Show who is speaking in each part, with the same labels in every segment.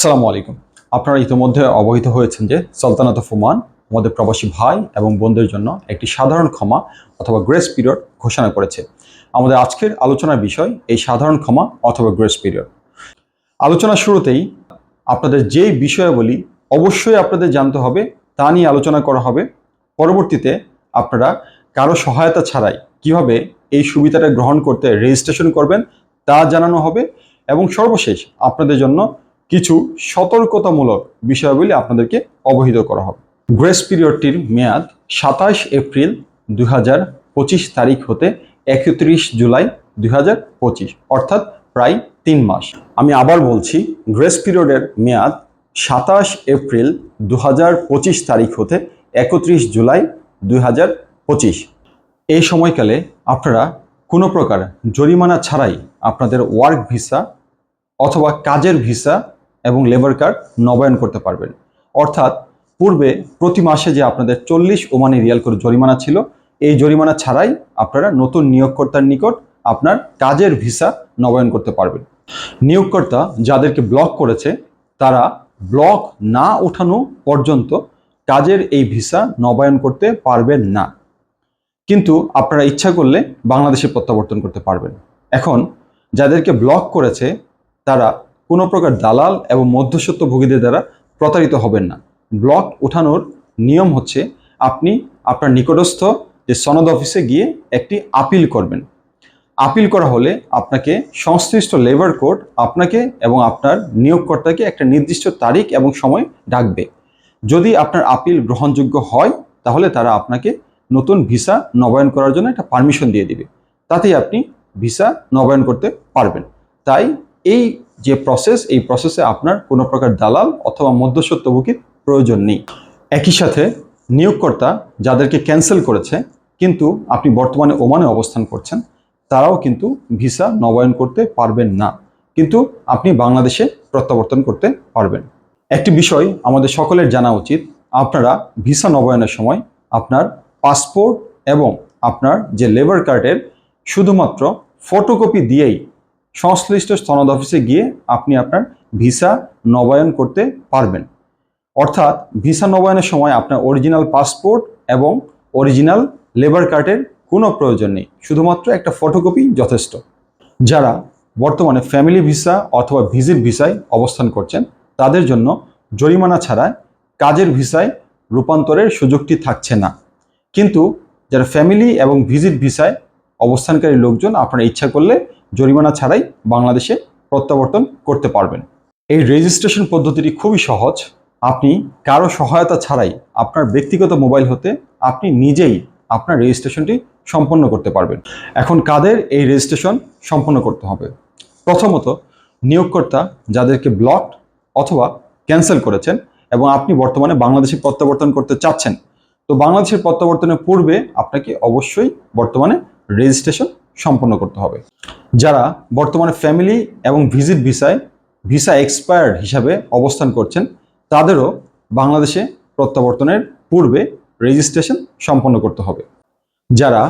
Speaker 1: আসসালামু আলাইকুম। আপনারা ইতিমধ্যে অবহিত হয়েছেন যে সালতানাত অফ ওমান আমাদের প্রবাসী ভাই এবং বোনদের জন্য একটি সাধারণ ক্ষমা অথবা গ্রেস পিরিয়ড ঘোষণা করেছে। আমাদের আজকের আলোচনার বিষয় এই সাধারণ ক্ষমা অথবা গ্রেস পিরিয়ড। আলোচনার শুরুতেই আপনাদের যেই বিষয়াবলী অবশ্যই আপনাদের জানতে হবে তা নিয়ে আলোচনা করা হবে। পরবর্তীতে আপনারা কারো সহায়তা ছাড়াই কিভাবে এই সুবিধাটা গ্রহণ করতে রেজিস্ট্রেশন করবেন তা জানানো হবে এবং সর্বশেষ আপনাদের জন্য কিছু সতর্কতামূলক বিষয়াবলী আপনাদেরকে অবহিত করা হবে। গ্রেস পিরিয়ডটির মেয়াদ ২৭ এপ্রিল ২০২৫ তারিখ হতে ৩১ জুলাই ২০২৫, অর্থাৎ প্রায় ৩ মাস। আমি আবার বলছি, গ্রেস পিরিয়ডের মেয়াদ ২৭ এপ্রিল ২০২৫ তারিখ হতে ৩১ জুলাই ২০২৫। এই সময়কালে আপনারা কোনো প্রকার জরিমানা ছাড়াই আপনাদের ওয়ার্ক ভিসা অথবা কাজের ভিসা এবং লেবার কার্ড নবায়ন করতে পারবেন। অর্থাৎ পূর্বে প্রতি মাসে যে আপনাদের 40 ওমানি রিয়াল করে জরিমানা ছিল, এই জরিমানা ছাড়াই আপনারা নতুন নিয়োগকর্তার নিকট আপনার কাজের ভিসা নবায়ন করতে পারবেন। নিয়োগকর্তা যাদেরকে ব্লক করেছে তারা ব্লক না ওঠানো পর্যন্ত কাজের এই ভিসা নবায়ন করতে পারবেন না, কিন্তু আপনারা ইচ্ছা করলে বাংলাদেশে প্রত্যাবর্তন করতে পারবেন। এখন যাদেরকে ব্লক করেছে তারা কোনো প্রকার দালাল এবং মধ্যস্বত্বভোগীদের দ্বারা প্রতারিত হবেন না। ব্লক ওঠানোর নিয়ম হচ্ছে আপনি আপনার নিকটস্থ যে সনদ অফিসে গিয়ে একটি আপিল করবেন। আপিল করা হলে আপনাকে সংশ্লিষ্ট লেবার কোর্ট আপনাকে এবং আপনার নিয়োগকর্তাকে একটা নির্দিষ্ট তারিখ এবং সময় ডাকবে। যদি আপনার আপিল গ্রহণযোগ্য হয় তাহলে তারা আপনাকে নতুন ভিসা নবায়ন করার জন্য একটা পারমিশন দিয়ে দিবে, তাতেই আপনি ভিসা নবায়ন করতে পারবেন। তাই এই যে প্রসেস, এই প্রসেসে আপনার কোনো প্রকার দালাল অথবা মধ্যস্বত্বভোগীর প্রয়োজন নেই। একই সাথে নিয়োগকর্তা যাদেরকে ক্যান্সেল করেছে কিন্তু আপনি বর্তমানে ওমানে অবস্থান করছেন, তারাও কিন্তু ভিসা নবায়ন করতে পারবেন না, কিন্তু আপনি বাংলাদেশে প্রত্যাবর্তন করতে পারবেন। একটি বিষয় আমাদের সকলের জানা উচিত, আপনারা ভিসা নবায়নের সময় আপনার পাসপোর্ট এবং আপনার যে লেবার কার্ডের শুধুমাত্র ফটোকপি দিয়েই সংশ্লিষ্ট সনদ অফিসে গিয়ে আপনি আপনার ভিসা নবায়ন করতে পারবেন। অর্থাৎ ভিসা নবায়নের সময় আপনার অরিজিনাল পাসপোর্ট এবং অরিজিনাল লেবার কার্ডের কোনো প্রয়োজন নেই, শুধুমাত্র একটা ফটোকপি যথেষ্ট। যারা বর্তমানে ফ্যামিলি ভিসা অথবা ভিজিট ভিসায় অবস্থান করছেন তাদের জন্য জরিমানা ছাড়া কাজের ভিসায় রূপান্তরের সুযোগটি থাকছে না, কিন্তু যারা ফ্যামিলি এবং ভিজিট ভিসায় অবস্থানকারী লোকজন আপনারা ইচ্ছা করলে জরিমানা ছাড়াই বাংলাদেশে প্রত্যাবর্তন করতে পারবেন। এই রেজিস্ট্রেশন পদ্ধতিটি খুবই সহজ। আপনি কারো সহায়তা ছাড়াই আপনার ব্যক্তিগত মোবাইল হতে আপনি নিজেই আপনার রেজিস্ট্রেশনটি সম্পন্ন করতে পারবেন। এখন কাদের এই রেজিস্ট্রেশন সম্পন্ন করতে হবে? প্রথমত, নিয়োগকর্তা যাদেরকে ব্লক অথবা ক্যান্সেল করেছেন এবং আপনি বর্তমানে বাংলাদেশে প্রত্যাবর্তন করতে চাচ্ছেন, তো বাংলাদেশের প্রত্যাবর্তনের পূর্বে আপনাকে অবশ্যই বর্তমানে রেজিস্ট্রেশন সম্পন্ন করতে হবে। যারা বর্তমানে ফ্যামিলি এবং ভিজিট ভিসায় ভিসা এক্সপায়ার্ড হিসাবে অবস্থান করছেন তাদেরও বাংলাদেশে প্রত্যাবর্তনের পূর্বে রেজিস্ট্রেশন সম্পন্ন করতে হবে। যারা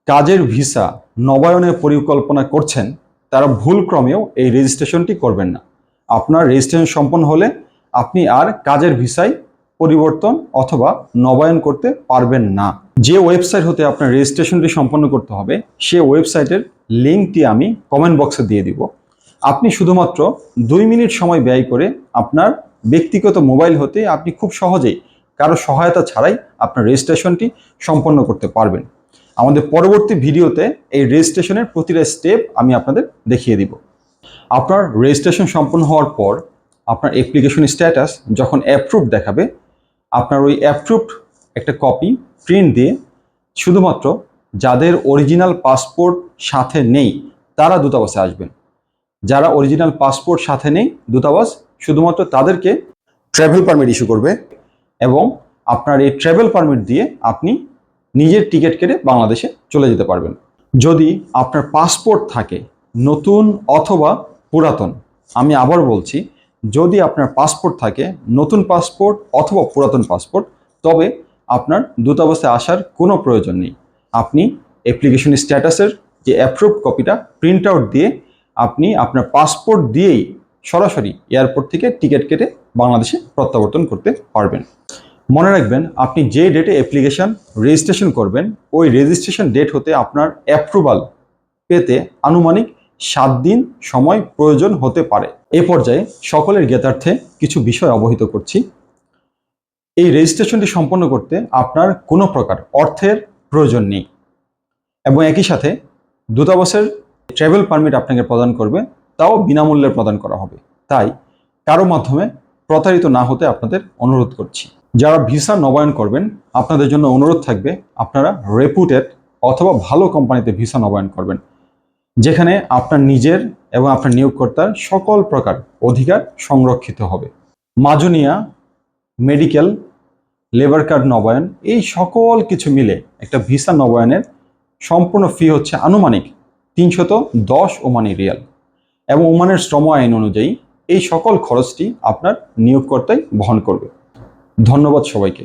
Speaker 1: কাজের ভিসা নবায়নের পরিকল্পনা করছেন তারা ভুলক্রমেও এই রেজিস্ট্রেশনটি করবেন না। আপনার রেজিস্ট্রেশন সম্পন্ন হলে আপনি আর কাজের ভিসায় পরিবর্তন অথবা নবায়ন করতে পারবেন না। যে ওয়েবসাইট হতে আপনার রেজিস্ট্রেশনটি সম্পন্ন করতে হবে সে ওয়েবসাইটের লিঙ্কটি আমি কমেন্ট বক্সে দিয়ে দিব। আপনি শুধুমাত্র 2 মিনিট সময় ব্যয় করে আপনার ব্যক্তিগত মোবাইল হতে আপনি খুব সহজেই কারো সহায়তা ছাড়াই আপনার রেজিস্ট্রেশনটি সম্পন্ন করতে পারবেন। আমাদের পরবর্তী ভিডিওতে এই রেজিস্ট্রেশনের প্রতিটা স্টেপ আমি আপনাদের দেখিয়ে দিব। আপনার রেজিস্ট্রেশন সম্পন্ন হওয়ার পর আপনার অ্যাপ্লিকেশন স্ট্যাটাস যখন অ্যাপ্রুভ দেখাবে, আপনার ওই অ্যাপ্রুভড একটা কপি প্রিন্ট দিয়ে শুধুমাত্র যাদের অরিজিনাল পাসপোর্ট সাথে নেই তারা দূতাবাসে আসবেন। যারা অরিজিনাল পাসপোর্ট সাথে নেই, দূতাবাস শুধুমাত্র তাদেরকে ট্রাভেল পারমিট ইস্যু করবে এবং আপনার এই ট্রাভেল পারমিট দিয়ে আপনি নিজের টিকিট কেটে বাংলাদেশে চলে যেতে পারবেন। যদি আপনার পাসপোর্ট থাকে নতুন অথবা পুরাতন, আমি আবার বলছি, যদি আপনার পাসপোর্ট থাকে নতুন পাসপোর্ট অথবা পুরাতন পাসপোর্ট, তবে আপনার দূতাবাসে আসার কোনো প্রয়োজন নেই। আপনি অ্যাপ্লিকেশন স্ট্যাটাসের যে অ্যাপ্রুভ কপিটা প্রিন্ট আউট দিয়ে আপনি আপনার পাসপোর্ট দিয়েই সরাসরি এয়ারপোর্ট থেকে টিকিট কেটে বাংলাদেশে প্রত্যাবর্তন করতে পারবেন। মনে রাখবেন, আপনি যে ডেটে অ্যাপ্লিকেশন রেজিস্ট্রেশন করবেন ওই রেজিস্ট্রেশন ডেট হতে আপনার অ্যাপ্রুভাল পেতে আনুমানিক 7 দিন সময় প্রয়োজন হতে পারে। এ পর্যায়ে সকলের জ্ঞাতার্থে কিছু বিষয় অবহিত করছি। এই রেজিস্ট্রেশনটি সম্পন্ন করতে আপনার কোনো প্রকার অর্থের প্রয়োজন নেই এবং একই সাথে দূতাবাসের ট্রাভেল পারমিট আপনাকে প্রদান করবে, তাও বিনামূল্যে প্রদান করা হবে। তাই কারো মাধ্যমে প্রতারিত না হতে আপনাদের অনুরোধ করছি। যারা ভিসা নবায়ন করবেন আপনাদের জন্য অনুরোধ থাকবে আপনারা রেপুটেড অথবা ভালো কোম্পানিতে ভিসা নবায়ন করবেন, যেখানে আপনার নিজের এবং আপনার নিয়োগকর্তার সকল প্রকার অধিকার সংরক্ষিত হবে। মাজুনিয়া, মেডিকেল, লেবার কার্ড নবায়ন, এই সকল কিছু মিলে একটা ভিসা নবায়নের সম্পূর্ণ ফি হচ্ছে আনুমানিক 310 ওমানি রিয়াল এবং ওমানের শ্রম আইন অনুযায়ী এই সকল খরচটি আপনার নিয়োগকর্তাই বহন করবে। ধন্যবাদ সবাইকে।